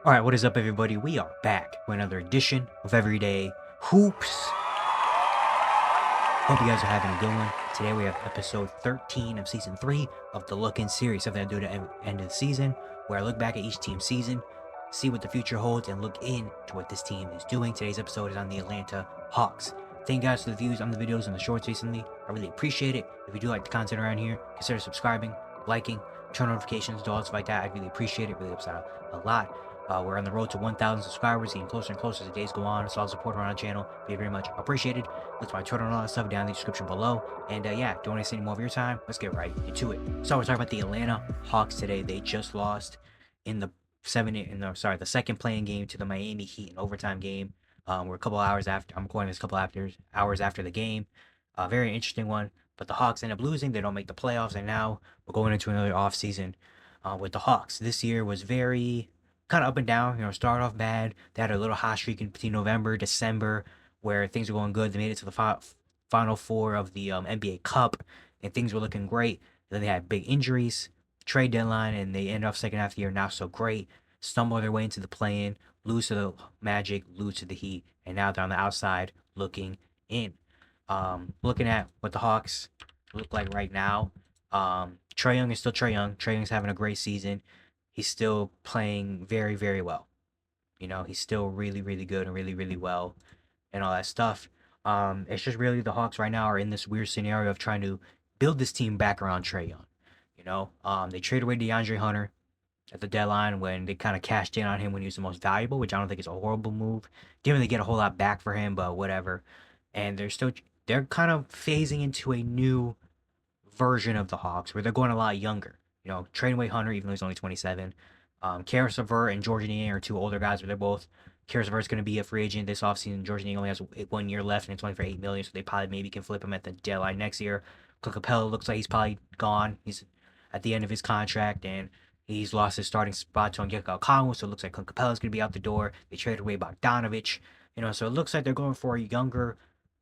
All right, what is up, everybody? We are back with another edition of Everyday Hoops. Hope you guys are having a good one. Today we have episode 13 of season 3 of the Look In series, something I do at the end of the season, where I look back at each team's season, see what the future holds, and look into what this team is doing. Today's episode is on the Atlanta Hawks. Thank you guys for the views on the videos and the shorts recently. I really appreciate it. If you do like the content around here, consider subscribing, liking, turn notifications, do all stuff like that. I really appreciate it. Really helps out a lot. We're on the road to 1,000 subscribers, getting closer and closer as the days go on. So all support around the channel, be very much appreciated. That's my Twitter and all that stuff down in the description below. And yeah, don't waste any more of your time. Let's get right into it. So we're talking about the Atlanta Hawks today. They just lost in the the second playing game to the Miami Heat, an overtime game. We're a couple hours after. I'm recording this a couple hours after the game. Very interesting one. But the Hawks end up losing. They don't make the playoffs, and now we're going into another off season with the Hawks. This year was very kind of up and down. Started off bad. They had a little hot streak in between November, December, where things were going good. They made it to the final four of the NBA Cup, and things were looking great. Then they had big injuries, trade deadline, and they ended off second half of the year not so great. Stumble their way into the play-in, lose to the Magic, lose to the Heat, and now they're on the outside looking in. Looking at what the Hawks look like right now, Trae Young is still Trae Young. Trae Young's having a great season. He's still playing very, very well. He's still really, really good and really, really well and all that stuff. It's just really the Hawks right now are in this weird scenario of trying to build this team back around Trae Young. They traded away DeAndre Hunter at the deadline when they kind of cashed in on him when he was the most valuable, which I don't think is a horrible move. Given they get a whole lot back for him, but whatever. And they're kind of phasing into a new version of the Hawks where they're going a lot younger. Trading away Hunter, even though he's only 27. Karis LeVert and Georges Niang are two older guys, but they're both. Karis LeVert's going to be a free agent this offseason. Georges Niang only has 1 year left and it's only for $8 million, so they probably maybe can flip him at the deadline next year. Clint Capella looks like he's probably gone. He's at the end of his contract and he's lost his starting spot to Onyeka Okongwu, so it looks like Clint Capella's going to be out the door. They traded away Bogdanovich, so it looks like they're going for a younger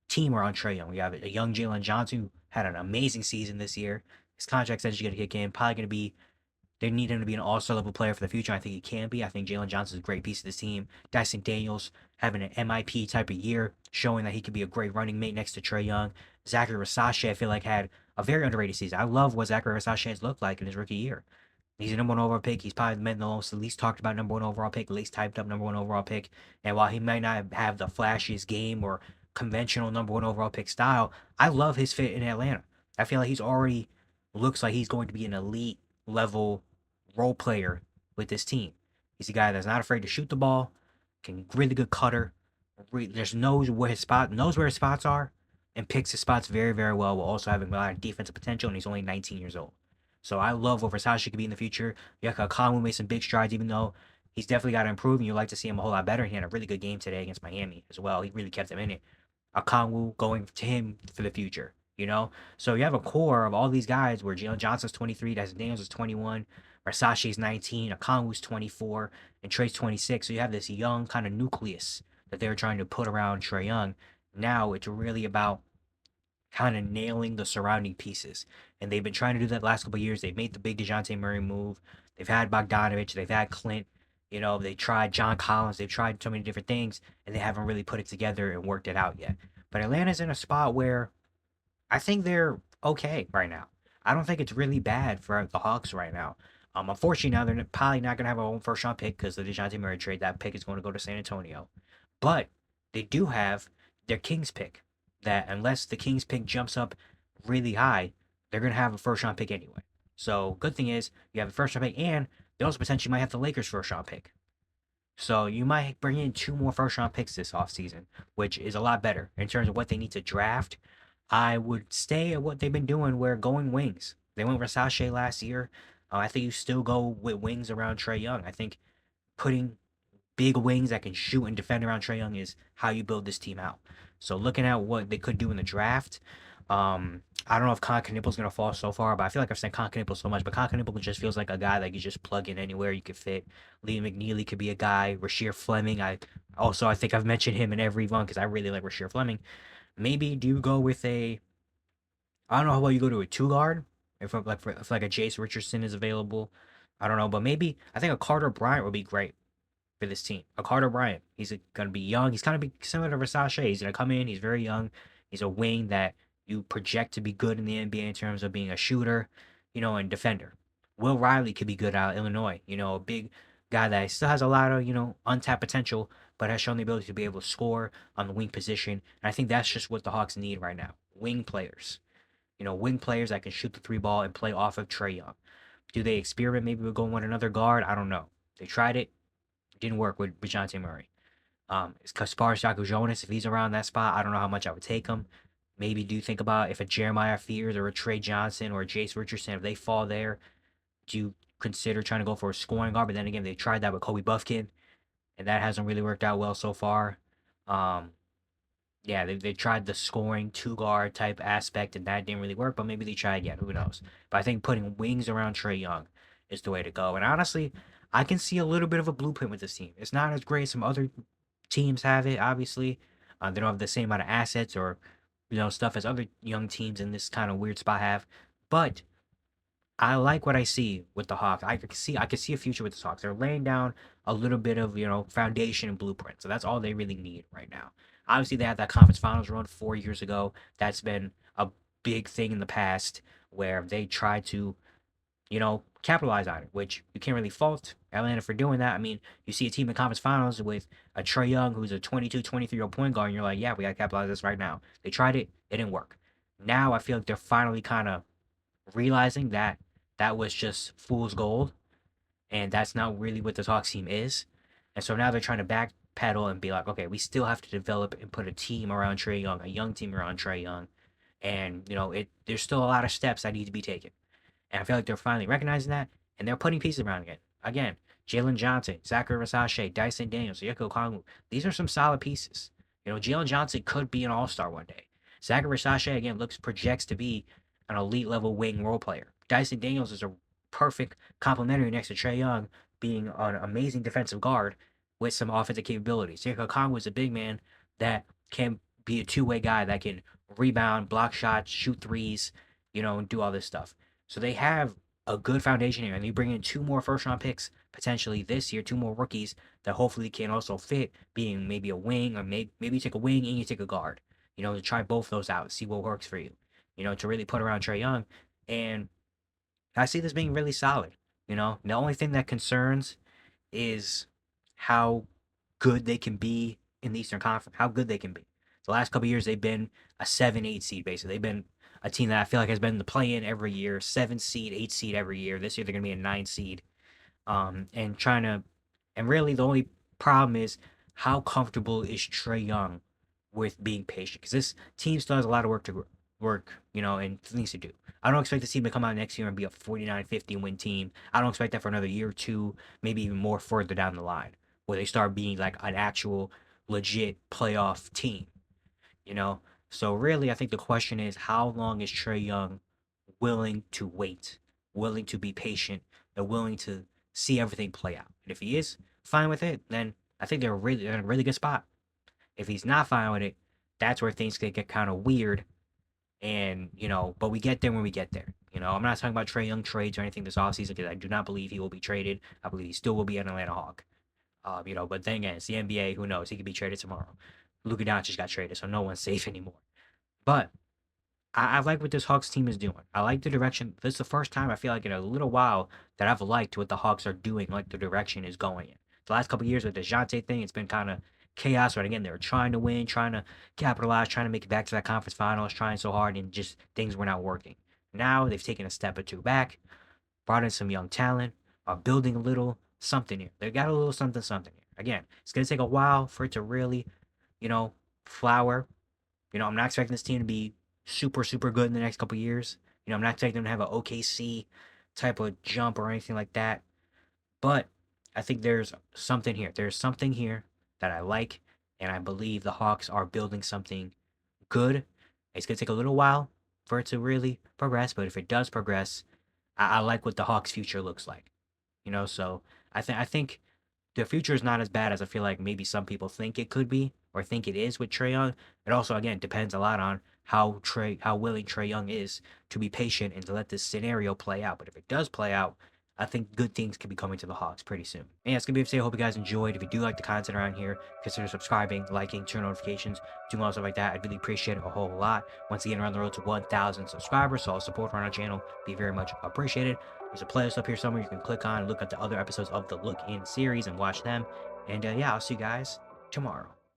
team around Trae Young. We have a young Jalen Johnson who had an amazing season this year. His contract says he's going to kick in. Probably going to be. They need him to be an all-star level player for the future. I think he can be. I think Jalen Johnson's a great piece of this team. Dyson Daniels having an MIP type of year, showing that he could be a great running mate next to Trae Young. Zachary Rasache, I feel like, had a very underrated season. I love what Zachary Rasache has looked like in his rookie year. He's a number one overall pick. He's probably been the least talked about number one overall pick, least typed up number one overall pick. And while he might not have the flashiest game or conventional number one overall pick style, I love his fit in Atlanta. I feel like he's already looks like he's going to be an elite level role player with this team. He's a guy that's not afraid to shoot the ball, can really good cutter, just knows where his spots are, and picks his spots very, very well, while also having a lot of defensive potential, and he's only 19 years old. So I love what Versace could be in the future. Onyeka Okongwu made some big strides, even though he's definitely got to improve, and you'd like to see him a whole lot better. He had a really good game today against Miami as well. He really kept them in it. Okongwu going to him for the future. So you have a core of all these guys where Jalen Johnson's 23, Dyson Daniels is 21, Versace's 19, Okongwu's 24, and Trae's 26. So you have this young kind of nucleus that they're trying to put around Trae Young. Now it's really about kind of nailing the surrounding pieces. And they've been trying to do that the last couple of years. They've made the big DeJounte Murray move. They've had Bogdanovich. They've had Clint. They tried John Collins. They've tried so many different things, and they haven't really put it together and worked it out yet. But Atlanta's in a spot where I think they're okay right now. I don't think it's really bad for the Hawks right now. Unfortunately, now they're probably not going to have a home first round pick because the DeJounte Murray trade. That pick is going to go to San Antonio. But they do have their Kings pick. That unless the Kings pick jumps up really high, they're going to have a first round pick anyway. So good thing is you have a first round pick, and they also potentially might have the Lakers first round pick. So you might bring in 2 more first round picks this offseason, which is a lot better in terms of what they need to draft. I would stay at what they've been doing, where going wings. They went Versace last year. I think you still go with wings around Trae Young. I think putting big wings that can shoot and defend around Trae Young is how you build this team out. So looking at what they could do in the draft, I don't know if Con is gonna fall so far, but I feel like I've said Con so much. But Con just feels like a guy that you just plug in anywhere you could fit. Lee McNeely could be a guy. Rasheer Fleming. I think I've mentioned him in every one because I really like Rasheer Fleming. Maybe do you go with I don't know how well you go to a 2 guard if like a Jace Richardson is available. I don't know, but maybe I think a Carter Bryant would be great. for this team. A Carter Bryant, he's going to be young. He's kind of be similar to Versace. He's going to come in. He's very young. He's a wing that you project to be good in the NBA in terms of being a shooter, and defender. Will Riley could be good out of Illinois. A big guy that still has a lot of, untapped potential, but has shown the ability to be able to score on the wing position. And I think that's just what the Hawks need right now. Wing players. Wing players that can shoot the three ball and play off of Trae Young. Do they experiment maybe with going with another guard? I don't know. They tried it. It didn't work with DeJounte Murray. As far as Jaco Jonas, if he's around that spot, I don't know how much I would take him. Maybe do think about if a Jeremiah Fears or a Trey Johnson or a Jace Richardson, if they fall there, do you consider trying to go for a scoring guard? But then again, they tried that with Kobe Buffkin, and that hasn't really worked out well so far. Yeah, they tried the scoring two guard type aspect, and that didn't really work. But maybe they try again. Who knows? But I think putting wings around Trae Young is the way to go. And honestly, I can see a little bit of a blueprint with this team. It's not as great as some other teams have it. Obviously, they don't have the same amount of assets or stuff as other young teams in this kind of weird spot have. But I like what I see with the Hawks. I could see a future with the Hawks. They're laying down a little bit of foundation and blueprint. So that's all they really need right now. Obviously, they had that conference finals run 4 years ago. That's been a big thing in the past where they tried to, capitalize on it, which you can't really fault Atlanta for doing that. I mean, you see a team in conference finals with a Trae Young who's a 22, 23-year-old point guard, and you're like, yeah, we got to capitalize this right now. They tried it. It didn't work. Now I feel like they're finally kind of realizing that that was just fool's gold, and that's not really what the Hawks team is. And so now they're trying to backpedal and be like, okay, we still have to develop and put a team around Trae Young, a young team around Trae Young, and there's still a lot of steps that need to be taken. And I feel like they're finally recognizing that, and they're putting pieces around it. Again, Jalen Johnson, Zachary Versace, Dyson Daniels, Onyeka Okongwu. These are some solid pieces. Jalen Johnson could be an all-star one day. Zachary Versace, again, projects to be an elite level wing role player. Dyson Daniels is a perfect complementary next to Trae Young, being an amazing defensive guard with some offensive capabilities. Onyeka Okongwu is a big man that can be a two-way guy that can rebound, block shots, shoot threes, and do all this stuff. So they have a good foundation here, and they bring in 2 more first-round picks potentially this year, 2 more rookies that hopefully can also fit, being maybe a wing, or maybe you take a wing and you take a guard, to try both those out, see what works for you, to really put around Trae Young. And I see this being really solid. The only thing that concerns is how good they can be in the Eastern Conference, how good they can be. The last couple of years, they've been a 7-8 seed, basically. They've been a team that I feel like has been in the play-in every year, 7 seed, 8 seed every year. This year, they're going to be a 9 seed. And really the only problem is how comfortable is Trae Young with being patient? Because this team still has a lot of work, and things to do. I don't expect the team to come out next year and be a 49-50 win team. I don't expect that for another year or two, maybe even more further down the line, where they start being like an actual legit playoff team, So really, I think the question is, how long is Trae Young willing to wait, willing to be patient, and willing to see everything play out? And if he is fine with it, then I think they're in a really good spot. If he's not fine with it, that's where things could get kind of weird. And, but we get there when we get there. I'm not talking about Trae Young trades or anything this offseason, because I do not believe he will be traded. I believe he still will be an Atlanta Hawk. But then again, it's the NBA. Who knows? He could be traded tomorrow. Luka Doncic got traded, so no one's safe anymore. But I like what this Hawks team is doing. I like the direction. This is the first time I feel like in a little while that I've liked what the Hawks are doing, like the direction is going in. The last couple of years with the DeJounte thing, it's been kind of chaos. But again, they were trying to win, trying to capitalize, trying to make it back to that conference finals, trying so hard, and just things were not working. Now they've taken a step or two back, brought in some young talent, are building a little something here. They got a little something here. Again, it's going to take a while for it to really, flower. I'm not expecting this team to be super, super good in the next couple of years. I'm not expecting them to have an OKC type of jump or anything like that. But I think there's something here. There's something here that I like, and I believe the Hawks are building something good. It's going to take a little while for it to really progress, but if it does progress, I like what the Hawks' future looks like. So I think the future is not as bad as I feel like maybe some people think it could be or think it is with Trae Young. It also, again, depends a lot on how willing Trae Young is to be patient and to let this scenario play out. But if it does play out, I think good things could be coming to the Hawks pretty soon. And yeah, it's gonna be it for today. I hope you guys enjoyed. If you do like the content around here, consider subscribing, liking, turn notifications, doing all stuff like that. I'd really appreciate it a whole lot. Once again, around the road to 1,000 subscribers, so all support around our channel be very much appreciated. There's a playlist up here somewhere you can click on and look at the other episodes of the Look In series and watch them. And yeah, I'll see you guys tomorrow.